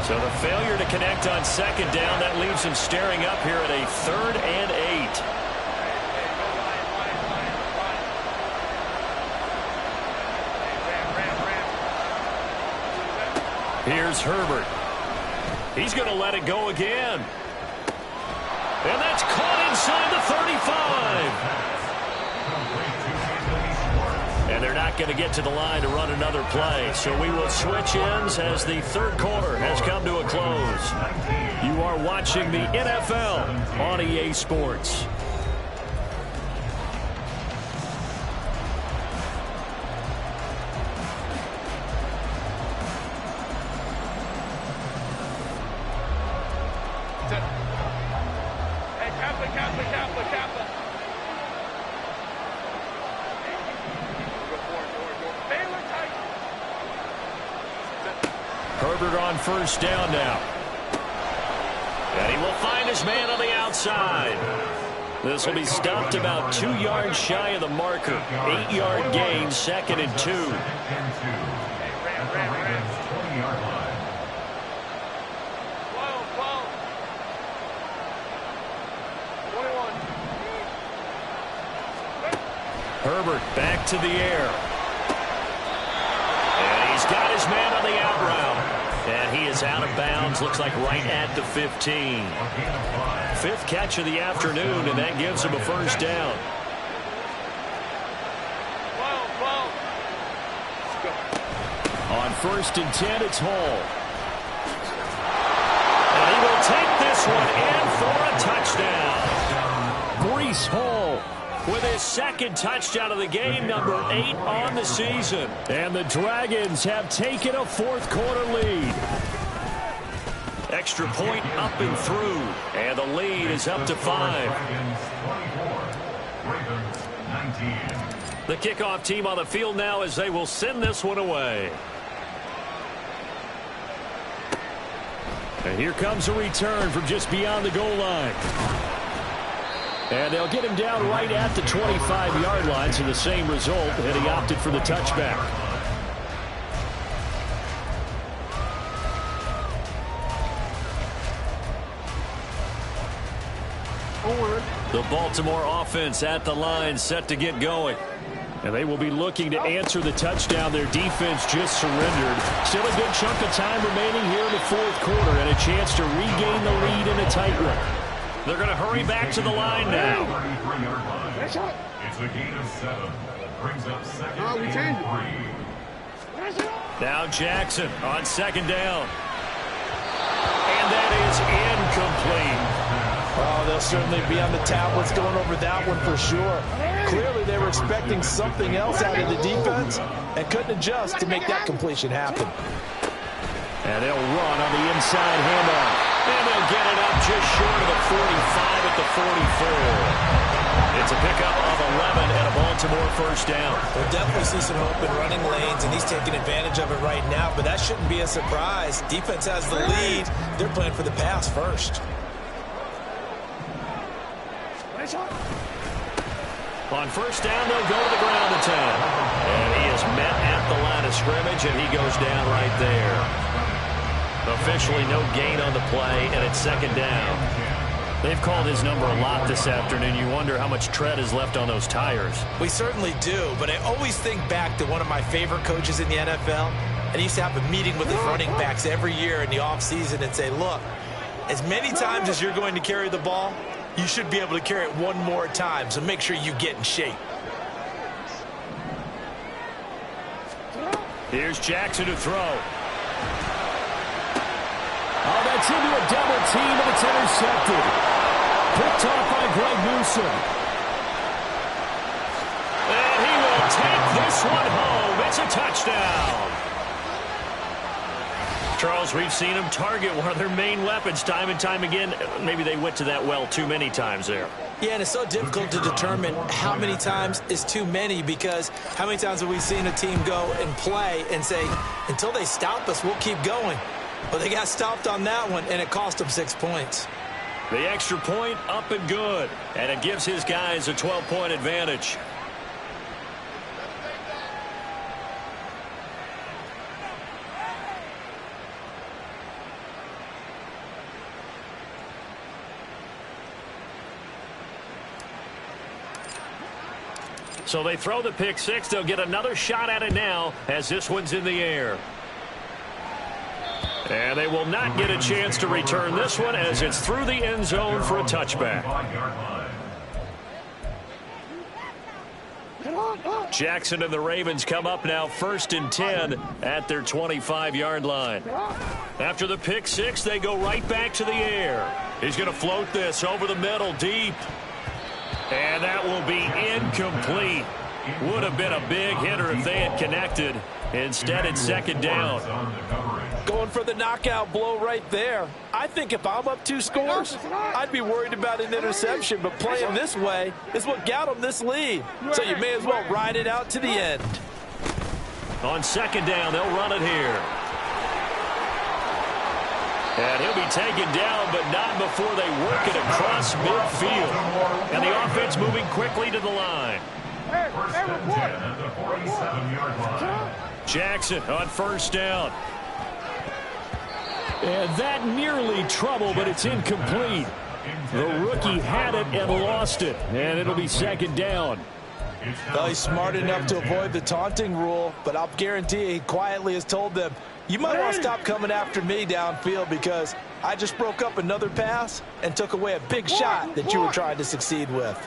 So the failure to connect on 2nd down, that leaves him staring up here at a 3rd and 8. Here's Herbert. He's going to let it go again. And that's caught inside the 35. And they're not going to get to the line to run another play. So we will switch ends as the 3rd quarter has come to a close. You are watching the NFL on EA Sports. Herbert on first down now. And he will find his man on the outside. This will be stopped about 2 yards shy of the marker. 8-yard gain, 2nd and 2. Herbert back to the air. And he's got his man on the out route. And he is out of bounds. Looks like right at the 15. 5th catch of the afternoon, and that gives him a first down. On 1st and 10, it's Hall. And he will take this one in for a touchdown. Breece Hall with his 2nd touchdown of the game, number 8 on the season. And the Dragons have taken a 4th quarter lead. Extra point up and through. And the lead is up to 5. The kickoff team on the field now as they will send this one away. And here comes a return from just beyond the goal line. And they'll get him down right at the 25-yard line, so the same result, and he opted for the touchback. The Baltimore offense at the line, set to get going. And they will be looking to answer the touchdown their defense just surrendered. Still a good chunk of time remaining here in the 4th quarter, and a chance to regain the lead in a tight one. They're going to hurry back to the line now. It's a gain of 7. Brings up 2nd and 3. Now Jackson on 2nd down. And that is incomplete. Oh, they'll certainly be on the tablets going over that one for sure. Clearly they were expecting something else out of the defense and couldn't adjust to make that completion happen. And they'll run on the inside handoff. And they'll get it up just short of the 45 at the 44. It's a pickup of 11 and a Baltimore first down. We'll definitely see some open running lanes, and he's taking advantage of it right now, but that shouldn't be a surprise. Defense has the lead. They're playing for the pass first. On first down, they'll go to the ground attack. And he is met at the line of scrimmage, and he goes down right there. Officially no gain on the play, and it's 2nd down. They've called his number a lot this afternoon. You wonder how much tread is left on those tires. We certainly do, but I always think back to one of my favorite coaches in the NFL, and he used to have a meeting with his running backs every year in the offseason and say, look, as many times as you're going to carry the ball, you should be able to carry it one more time, so make sure you get in shape. Here's Jackson to throw. Oh, that's into a double team, and it's intercepted. Picked off by Greg Newsome. And he will take this one home. It's a touchdown. Charles, we've seen them target one of their main weapons time and time again. Maybe they went to that well too many times there. Yeah, and it's so difficult to determine how many times is too many, because how many times have we seen a team go and play and say, until they stop us, we'll keep going. But they got stopped on that one, and it cost them 6 points. The extra point up and good, and it gives his guys a 12-point advantage. So they throw the pick six. They'll get another shot at it now as this one's in the air. And they will not get a chance to return this one as it's through the end zone for a touchback. Jackson and the Ravens come up now 1st and 10 at their 25-yard line. After the pick six, they go right back to the air. He's going to float this over the middle deep. And that will be incomplete. Would have been a big hitter if they had connected. Instead, it's 2nd down. Going for the knockout blow right there. I think if I'm up 2 scores, I'd be worried about an interception, but playing this way is what got them this lead. So you may as well ride it out to the end. On 2nd down, they'll run it here. And he'll be taken down, but not before they work it across midfield. And the offense moving quickly to the line. First and 10 at the 47-yard line. Jackson on first down. And that nearly trouble, but it's incomplete. The rookie had it and lost it, and it'll be second down. Well, he's smart enough to avoid the taunting rule, but I'll guarantee you he quietly has told them, you might want to stop coming after me downfield because I just broke up another pass and took away a big shot that you were trying to succeed with.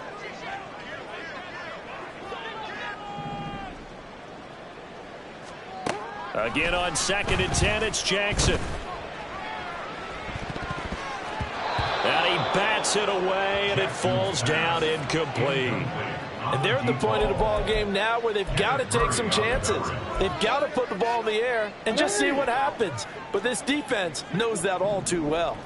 Again on second and 10, it's Jackson. And he bats it away, and it falls down incomplete. And they're at the point of the ball game now where they've got to take some chances. They've got to put the ball in the air and just see what happens. But this defense knows that all too well.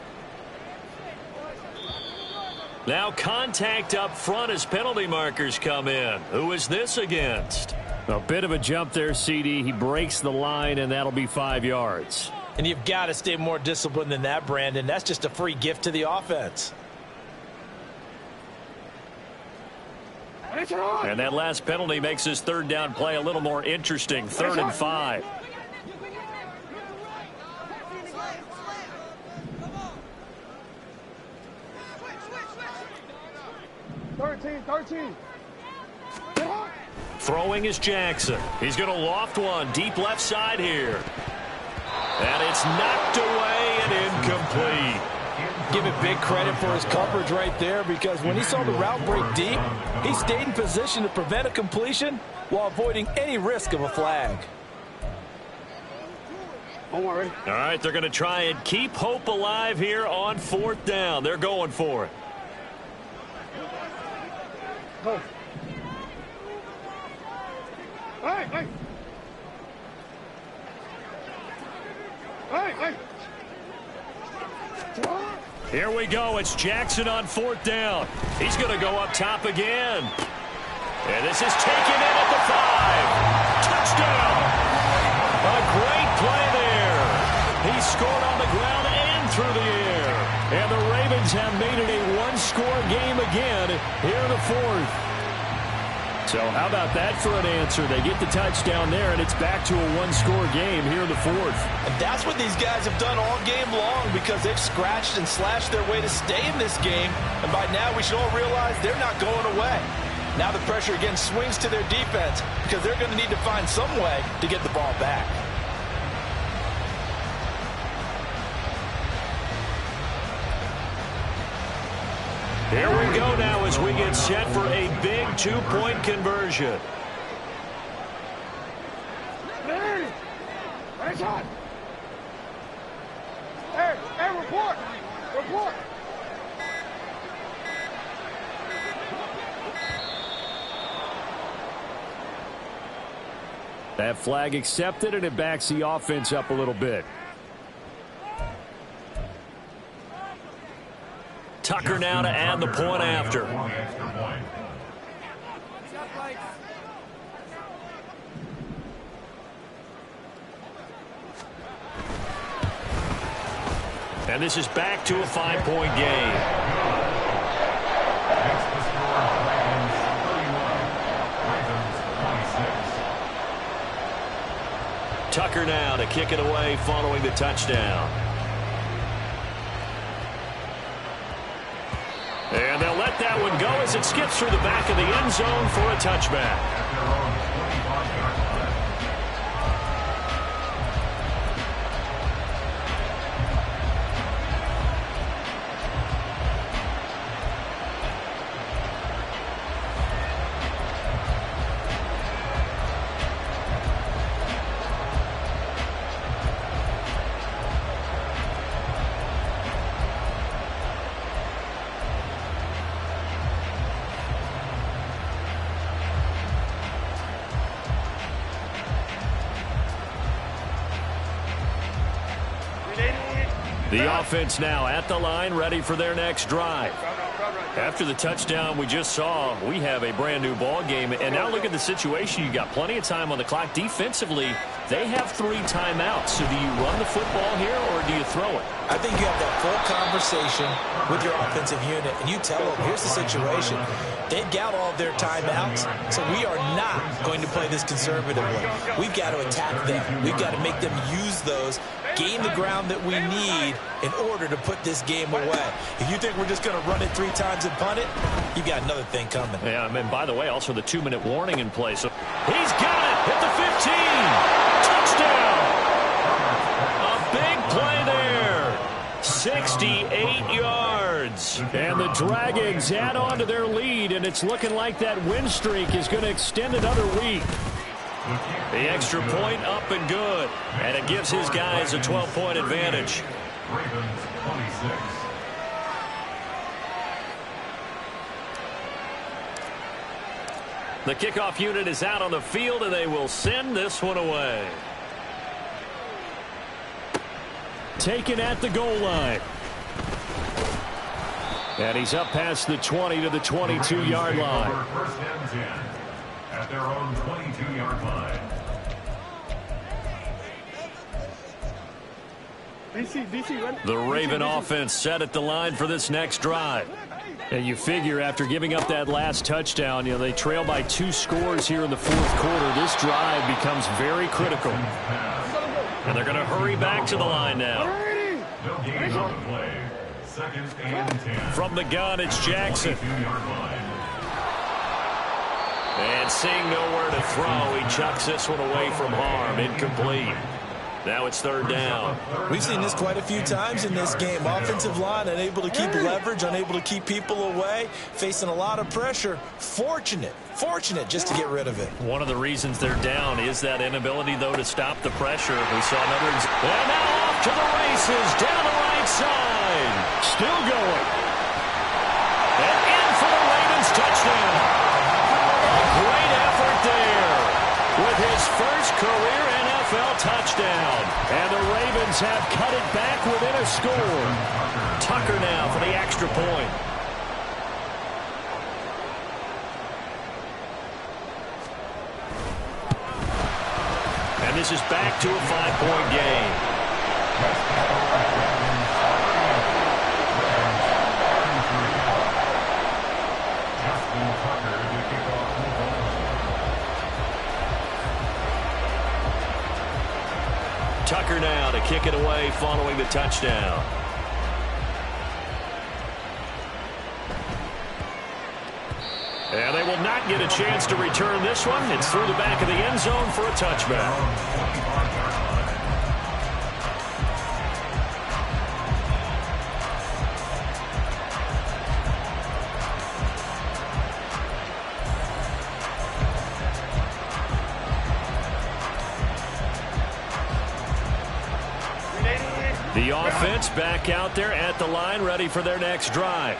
Now contact up front as penalty markers come in. Who is this against? A bit of a jump there, CD. He breaks the line, and that'll be 5 yards. And you've got to stay more disciplined than that, Brandon. That's just a free gift to the offense. And that last penalty makes his third down play a little more interesting. 3rd and 5. Thirteen. Throwing is Jackson. He's going to loft one deep left side here. And it's knocked away and incomplete. Give it big credit for his coverage right there because when he saw the route break deep, he stayed in position to prevent a completion while avoiding any risk of a flag. Don't worry. All right, they're going to try and keep hope alive here on 4th down. They're going for it. Go. Hey. Here we go. It's Jackson on 4th down. He's going to go up top again. And this is taken in at the 5. Touchdown. A great play there. He scored on the ground and through the air. And the Ravens have made it a one-score game again here in the 4th. So how about that for an answer? They get the touchdown there, and it's back to a one-score game here in the 4th. And that's what these guys have done all game long because they've scratched and slashed their way to stay in this game. And by now we should all realize they're not going away. Now the pressure again swings to their defense because they're going to need to find some way to get the ball back. Here we go now as we get set for a big 2-point conversion. Hey, report. That flag accepted, and it backs the offense up a little bit. Tucker now to add the point after. And this is back to a 5-point game. Tucker now to kick it away following the touchdown. And they'll let that one go as it skips through the back of the end zone for a touchback. The offense now at the line, ready for their next drive. After the touchdown we just saw, we have a brand new ball game. And now look at the situation. You got plenty of time on the clock. Defensively, they have 3 timeouts. So do you run the football here or do you throw it? I think you have that full conversation with your offensive unit, and you tell them, here's the situation. They've got all of their timeouts, so we are not going to play this conservatively. We've got to attack them. We've got to make them use those, gain the ground that we need in order to put this game away. If you think we're just going to run it 3 times and punt it, you've got another thing coming. Yeah, I mean, by the way, also the 2-minute warning in place. So he's got it at the 15. Touchdown. A big play there. 68 yards. And the Dragons add on to their lead, and it's looking like that win streak is going to extend another week. The extra point up and good. And it gives his guys a 12-point advantage. Ravens 26. The kickoff unit is out on the field, and they will send this one away. Taken at the goal line. And he's up past the 20 to the 22-yard line. First and 10 at their own 22-yard line. The Raven offense set at the line for this next drive. And you figure after giving up that last touchdown, you know, they trail by 2 scores here in the 4th quarter. This drive becomes very critical. And they're going to hurry back to the line now. No gain on the play. Second and 10. From the gun, it's Jackson. And seeing nowhere to throw, he chucks this one away from harm. Incomplete. Now it's 3rd down. We've seen this quite a few times in this game. Offensive line unable to keep leverage, unable to keep people away, facing a lot of pressure. Fortunate just to get rid of it. One of the reasons they're down is that inability, though, to stop the pressure. We saw another. And now off to the races, down the right side. Still going. And in for the Ravens touchdown. A great effort there with his first career NFL touchdown. And the Ravens have cut it back within a score. Tucker now for the extra point. And this is back to a 5-point game. Tucker now to kick it away following the touchdown. And they will not get a chance to return this one. It's through the back of the end zone for a touchback. The offense back out there at the line, ready for their next drive.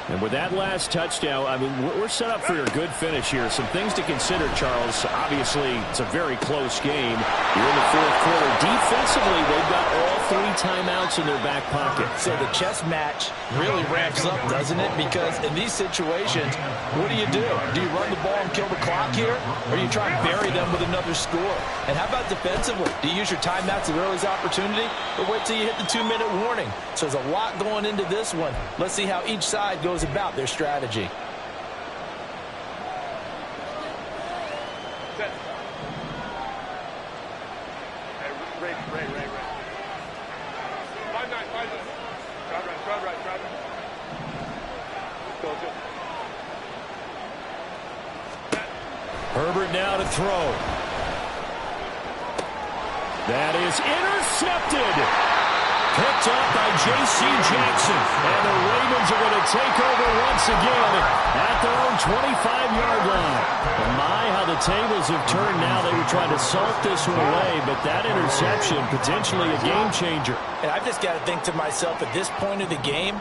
And with that last touchdown, I mean, we're set up for a good finish here. Some things to consider, Charles. Obviously, it's a very close game. You're in the 4th quarter. Defensively, they've got all 3 timeouts in their back pocket. So the chess match really ramps up, doesn't it? Because in these situations, what do? Do you run the ball and kill the clock here? Or you try and bury them with another score? And how about defensively? Do you use your timeouts at earliest opportunity? Or wait till you hit the 2-minute warning? So there's a lot going into this one. Let's see how each side goes about their strategy. Herbert now to throw. That is intercepted. Picked up by J.C. Jackson. And the Ravens are going to take over once again at their own 25-yard line. And my, how the tables have turned now. They were trying to salt this one away, but that interception, potentially a game changer. And I've just got to think to myself, at this point of the game,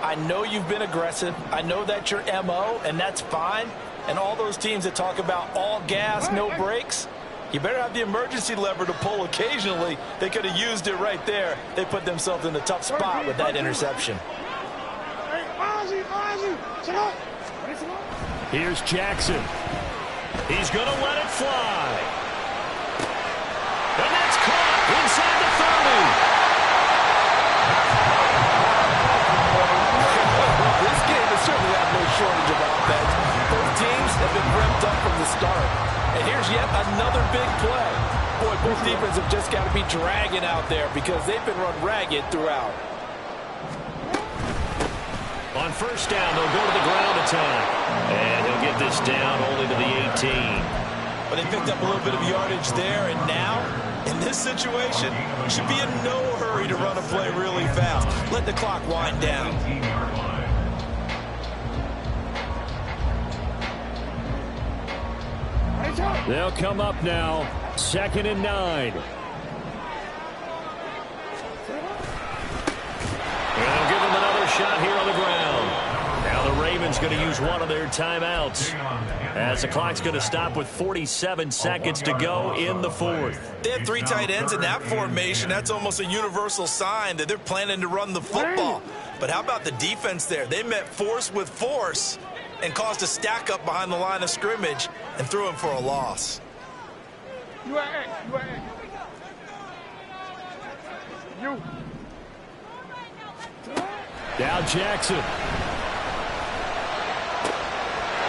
I know you've been aggressive. I know that's your M.O., and that's fine. And all those teams that talk about all gas, no brakes, You better have the emergency lever to pull occasionally. They could have used it right there. They put themselves in a tough spot with that interception. Here's Jackson. He's going to let it fly. And that's caught inside the 30. This game has certainly had no shortage of offense. Both teams have been revved up from the start. And here's yet another big play. Boy, both defenses have just got to be dragging out there because they've been run ragged throughout. On first down, they'll go to the ground attack. And he'll get this down only to the 18. But they picked up a little bit of yardage there, and now, in this situation, should be in no hurry to run a play really fast. Let the clock wind down. They'll come up now, 2nd and 9. And they'll give them another shot here on the ground. Now the Ravens going to use one of their timeouts as the clock's going to stop with 47 seconds to go in the 4th. They had 3 tight ends in that formation. That's almost a universal sign that they're planning to run the football. But how about the defense there? They met force with force and caused a stack up behind the line of scrimmage and threw him for a loss. You are X. You. Now Jackson.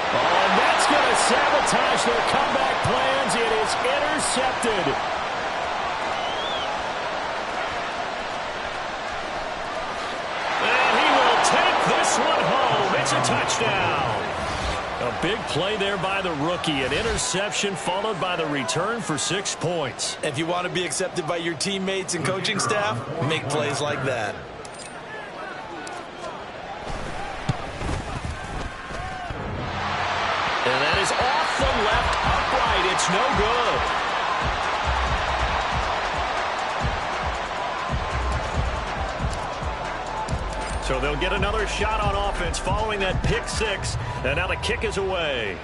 Oh, and that's going to sabotage their comeback plans. It is intercepted. And he will take this one home. It's a touchdown. A big play there by the rookie. An interception followed by the return for 6 points. If you want to be accepted by your teammates and coaching staff, make plays like that. And that is off the left upright. It's no good. So they'll get another shot on offense following that pick 6. And now the kick is away.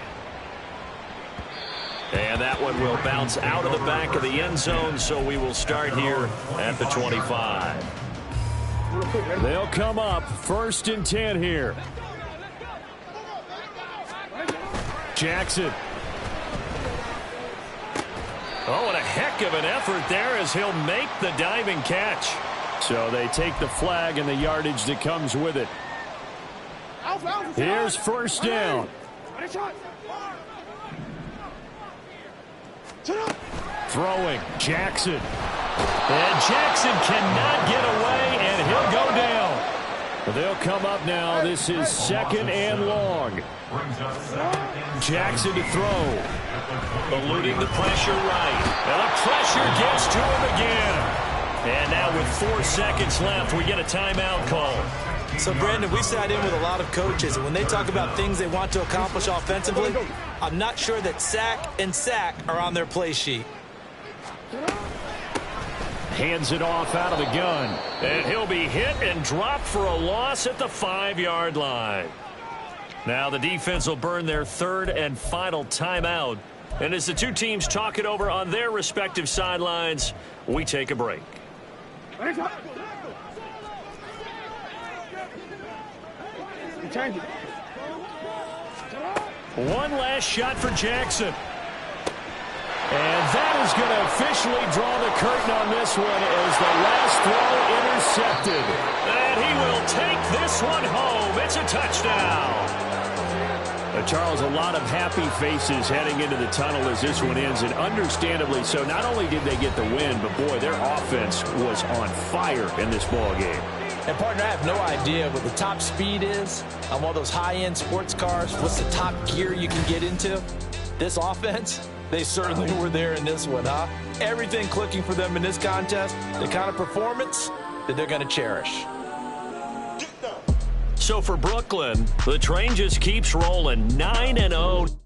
And that one will bounce out of the back of the end zone. So we will start here at the 25. They'll come up 1st and 10 here. Jackson. Oh, and a heck of an effort there as he'll make the diving catch. So they take the flag and the yardage that comes with it. Here's 1st down. Throwing. Jackson. And Jackson cannot get away, and he'll go down. They'll come up now. This is 2nd and long. Jackson to throw. Eluding the pressure right. And the pressure gets to him again. And now with 4 seconds left, we get a timeout call. So, Brandon, we sat in with a lot of coaches, and when they talk about things they want to accomplish offensively, I'm not sure that sack and sack are on their play sheet. Hands it off out of the gun. And he'll be hit and dropped for a loss at the 5-yard line. Now the defense will burn their 3rd and final timeout. And as the two teams talk it over on their respective sidelines, we take a break. One last shot for Jackson. And that is going to officially draw the curtain on this one as the last throw intercepted. And he will take this one home. It's a touchdown. Charles, a lot of happy faces heading into the tunnel as this one ends, and understandably so. Not only did they get the win, but boy, their offense was on fire in this ball game. And, partner, I have no idea what the top speed is on one of those high-end sports cars. What's the top gear you can get into? This offense, they certainly were there in this one, huh? Everything clicking for them in this contest, the kind of performance that they're going to cherish. So for Brooklyn, the train just keeps rolling 9-0.